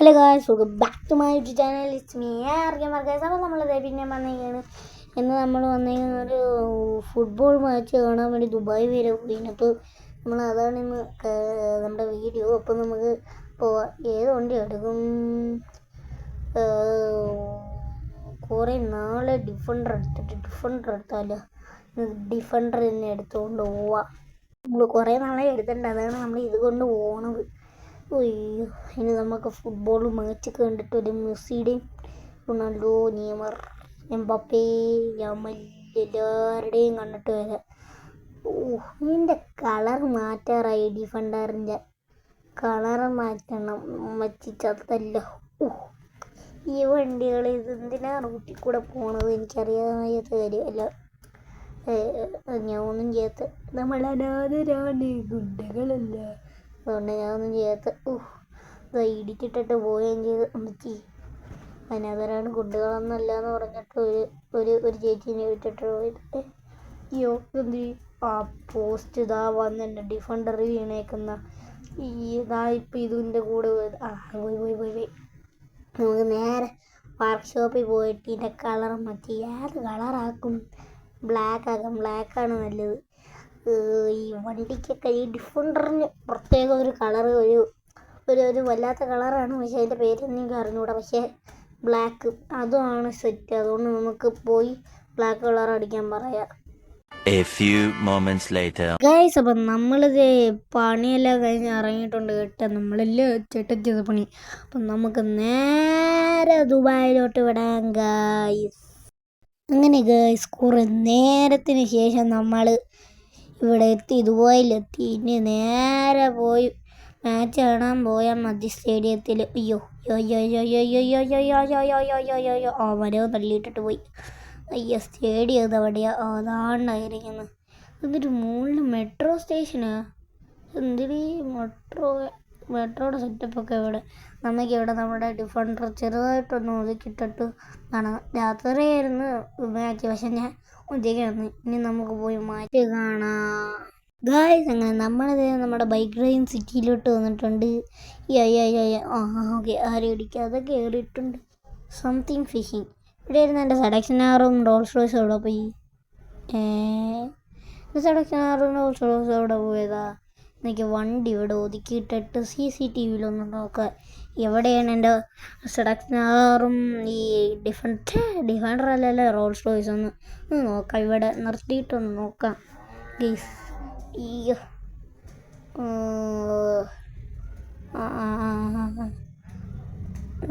Hello guys, welcome back to my YouTube channel. It's me ആർഗ്യമർ guys. അപ്പോൾ നമ്മൾ പിന്നെ വന്നിരിക്കുകയാണ്. ഇന്ന് നമ്മൾ വന്നിരിക്കുന്ന ഒരു ഫുട്ബോൾ മാച്ച് കാണാൻ വേണ്ടി ദുബായ് വരെ പോയി. അപ്പോൾ നമ്മൾ അതാണ് ഇന്ന് നമ്മുടെ വീഡിയോ. അപ്പോൾ നമുക്ക് പോവാം. ഏത് വണ്ടി എടുക്കും? കുറേ നാളെ ഡിഫൻഡർ എടുത്താലോ? ഡിഫൻഡർ തന്നെ എടുത്തുകൊണ്ട് പോവാം. നമ്മൾ കുറേ നാളെ എടുത്തിട്ടുണ്ട്, അതാണ് നമ്മൾ ഇതുകൊണ്ട് പോകണത്. അയ്യോ, ഇനി നമുക്ക് ഫുട്ബോൾ മാച്ചൊക്കെ കണ്ടിട്ട് ഒരു മെസ്സിയുടെയും റൊണാൾഡോ, നെയ്മർ, എംബാപ്പേ, യാമൽ എല്ലാവരുടെയും കണ്ടിട്ട് വരാം. ഇതിൻ്റെ കളർ മാറ്റാറായി. ഡിഫൻഡറിൻ്റെ കളർ മാറ്റണം, വച്ചിച്ചതല്ല. ഈ വണ്ടികൾ ഇതെന്തിനാണ് റൂട്ടിൽ കൂടെ പോണത് എനിക്കറിയാത്ത കാര്യമല്ല. ഞാൻ ഒന്നും ചെയ്യാത്ത, നമ്മൾ അനാഥരാണ്, ഗുണ്ടകളല്ല. അതുകൊണ്ട് ഞാനൊന്നും ചെയ്യാത്ത. ഇടിച്ചിട്ടിട്ട് പോവുകയും ചെയ്ത് അമ്മച്ചി. അനാഥരാണ്, ഗുണ്ടുകളൊന്നുമല്ല എന്ന് പറഞ്ഞിട്ട് ഒരു ചേച്ചീനെ വിട്ടിട്ട് പോയത്. അയ്യോ, എന്ത് ആ പോസ്റ്റ് ഇതാ വന്നെ ഡിഫൻഡർ വീണേക്കുന്ന ഇതാ ഇപ്പം ഇതിൻ്റെ കൂടെ പോയി. നമുക്ക് നേരെ വർക്ക്ഷോപ്പിൽ പോയിട്ട് ഇതിൻ്റെ കളർ മാറ്റി ഏത് കളറാക്കും? ബ്ലാക്കാണ് നല്ലത്. ഈ വണ്ടിക്കൊക്കെ ഈ ഡിഫൻഡറിന് പ്രത്യേക ഒരു കളറ്, ഒരു വല്ലാത്ത കളറാണ്. പക്ഷേ അതിൻ്റെ പേരൊന്നും എനിക്ക് അറിഞ്ഞുകൂടാ. പക്ഷേ ബ്ലാക്ക് അതുമാണ് സെറ്റ്. അതുകൊണ്ട് നമുക്ക് പോയി ബ്ലാക്ക് കളർ അടിക്കാൻ പറയാം. ഗൈസ്, അപ്പം നമ്മളിത് പണിയെല്ലാം കഴിഞ്ഞ് ഇറങ്ങിയിട്ടുണ്ട് കേട്ടോ. നമ്മളെല്ലാം ചെട്ടച്ചത് പണി. അപ്പം നമുക്ക് നേരെ ദുബായിലോട്ട് വിടാം ഗൈസ്. അങ്ങനെ ഗൈസ്, കുറേ നേരത്തിന് ശേഷം നമ്മൾ ഇവിടെ എത്തി, ദുബായിലെത്തി. ഇനി നേരെ പോയി മാച്ച് കാണാൻ പോയാൽ മതി സ്റ്റേഡിയത്തിൽ. അയ്യോ അവരോ തള്ളിയിട്ടിട്ട് പോയി. അയ്യോ, സ്റ്റേഡിയം ഇതവിടെയാ? അതാണ്ടായിരിക്കുന്നത്. ഇതൊരു മുകളിൽ മെട്രോ സ്റ്റേഷനാ. എന്തിനീ മെട്രോയുടെ സെറ്റപ്പൊക്കെ ഇവിടെ. നമുക്കിവിടെ നമ്മുടെ ഡിഫൻഡർ ചെറുതായിട്ടൊന്ന് ഒതുക്കിയിട്ടിട്ട് കാണാം. രാത്രിയായിരുന്നു മാച്ച്, പക്ഷെ ഞാൻ ഉച്ചയ്ക്കാണ്. ഇനി നമുക്ക് പോയി മാച്ച് കാണാം ഗായ്സ്. അങ്ങനെ നമ്മളിത് നമ്മുടെ ബൈക്ക് ഡ്രൈവിംഗ് സിറ്റിയിലോട്ട് വന്നിട്ടുണ്ട്. ഓക്കെ, ആരും ഇടിക്കാതെ കയറിയിട്ടുണ്ട്. Something fishing. ഇവിടെ ആയിരുന്നു എൻ്റെ സെഡക്ഷനാറും റോൾസ് റോയ്സും അവിടെ പോയി. സെഡക്ഷനാറും റോൾസ് റോയ്സും അവിടെ പോയതാ. എനിക്ക് വണ്ടി ഇവിടെ ഒതുക്കിയിട്ടിട്ട് CCTVയിലൊന്നും നോക്കാം. എവിടെയാണ് എൻ്റെ സെഡക്ഷനാറും ഈ ഡിഫൻഡർ അല്ലല്ലേ റോൾസ് റോയ്സ് ഒന്ന് നോക്കാം. ഇവിടെ നിർത്തിയിട്ടൊന്ന് നോക്കാം ഗൈസ്. അയ്യോ,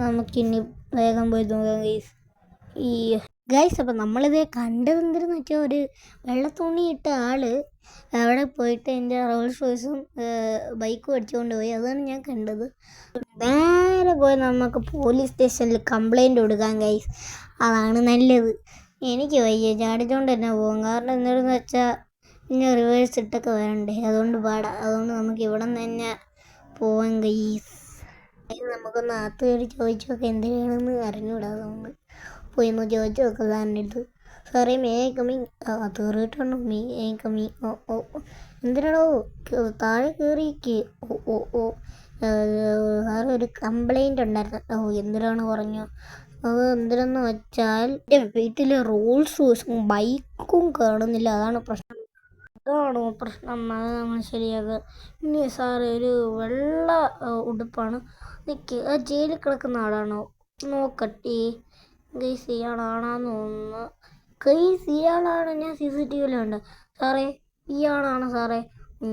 നമുക്കിനി വേഗം പോയി നോക്കാം ഗൈസ്. ഗൈസ്, അപ്പം നമ്മളിത് കണ്ടത് എന്തെന്ന് വെച്ചാൽ ഒരു വെള്ളത്തുണിയിട്ട ആള് അവിടെ പോയിട്ട് എൻ്റെ റോൾസ് റോയ്സും ബൈക്കും അടിച്ചുകൊണ്ട് പോയി. അതാണ് ഞാൻ കണ്ടത്. നേരെ പോയി നമുക്ക് പോലീസ് സ്റ്റേഷനിൽ കംപ്ലൈൻറ്റ് കൊടുക്കാം ഗൈസ്. അതാണ് നല്ലത്. എനിക്ക് വയ്യ, ചാടിച്ചുകൊണ്ട് തന്നെ പോകും. കാരണം എന്താണെന്ന് വെച്ചാൽ പിന്നെ റിവേഴ്സ് ഇട്ടൊക്കെ വരണ്ടേ, അതുകൊണ്ട് പാടാം. അതുകൊണ്ട് നമുക്ക് ഇവിടെ നിന്ന് തന്നെ പോവാൻ ഗൈസ്. നമുക്കൊന്ന് അകത്ത് കയറി ചോദിച്ചു നോക്കാം എന്തിനാണെന്ന് അറിഞ്ഞൂടാ. അതുകൊണ്ട് പോയി ഒന്ന് ചോദിച്ചു നോക്കാം സാറിൻ്റെ. സാറേ, മേ കമ്മിങ്? കയറിയിട്ടാണോ മേ കമ്മിങ്? എന്തിനാണോ താഴെ കയറിക്ക്? സാറ് ഒരു കംപ്ലൈൻറ്റ് ഉണ്ടായിരുന്നു. എന്തിനാണ് പറഞ്ഞു? അത് എന്തിനെന്ന് വെച്ചാൽ എൻ്റെ വീട്ടിൽ റോൾസ് റോയ്സും ബൈക്കും കാണുന്നില്ല. അതാണോ പ്രശ്നം? അത് നമ്മൾ ശരിയാക്കുക. ഇനി സാറ് ഒരു വെള്ള ഉടുപ്പാണ്. നിൽക്ക്, ആ ജയിലിൽ കിടക്കുന്ന ആളാണോ? നോക്കട്ടെ ഗൈസ്, ഇയാളാണെന്ന് തോന്നുന്നു. ഗൈസ്, ഇയാളാണ്. ഞാൻ CCTVയിലുണ്ട്. സാറേ, ഇയാളാണ് സാറേ.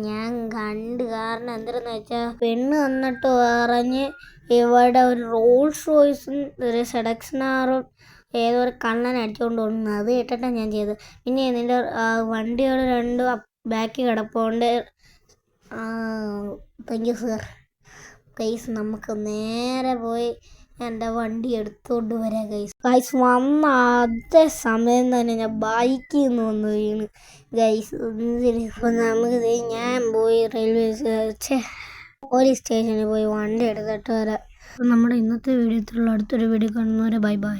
ഞാൻ കണ്ട്. കാരണം എന്തിനെന്ന് വെച്ചാൽ പെണ്ണ് വന്നിട്ട് പറഞ്ഞ് ഇവിടെ ഒരു റോൾസ് റോയ്സും ഒരു സെഡക്ഷനാറും ഏതോ ഒരു കള്ളൻ അടിച്ചുകൊണ്ട് പോകുന്നു. അത് കേട്ടിട്ടാണ് ഞാൻ ചെയ്തത്. പിന്നെ നിൻ്റെ വണ്ടികൾ രണ്ടും ബാക്കിൽ കിടപ്പുണ്ട്. Thank you sir. ഗൈസ്, നമുക്ക് നേരെ പോയി എൻ്റെ വണ്ടി എടുത്തുകൊണ്ട് വരാം ഗൈസ്. വന്ന അതേ സമയം തന്നെ ഞാൻ ബൈക്കിൽ നിന്ന് വന്ന് വീണ് ഗൈസ്. അപ്പോൾ നമുക്ക് ഞാൻ പോയി പോലീസ് സ്റ്റേഷനിൽ പോയി വണ്ടി എടുത്തിട്ട് വരാം. അപ്പോൾ നമ്മുടെ ഇന്നത്തെ വീഡിയോത്തിലുള്ള അടുത്തൊരു വീഡിയോ കാണുന്നവരെ ബൈ.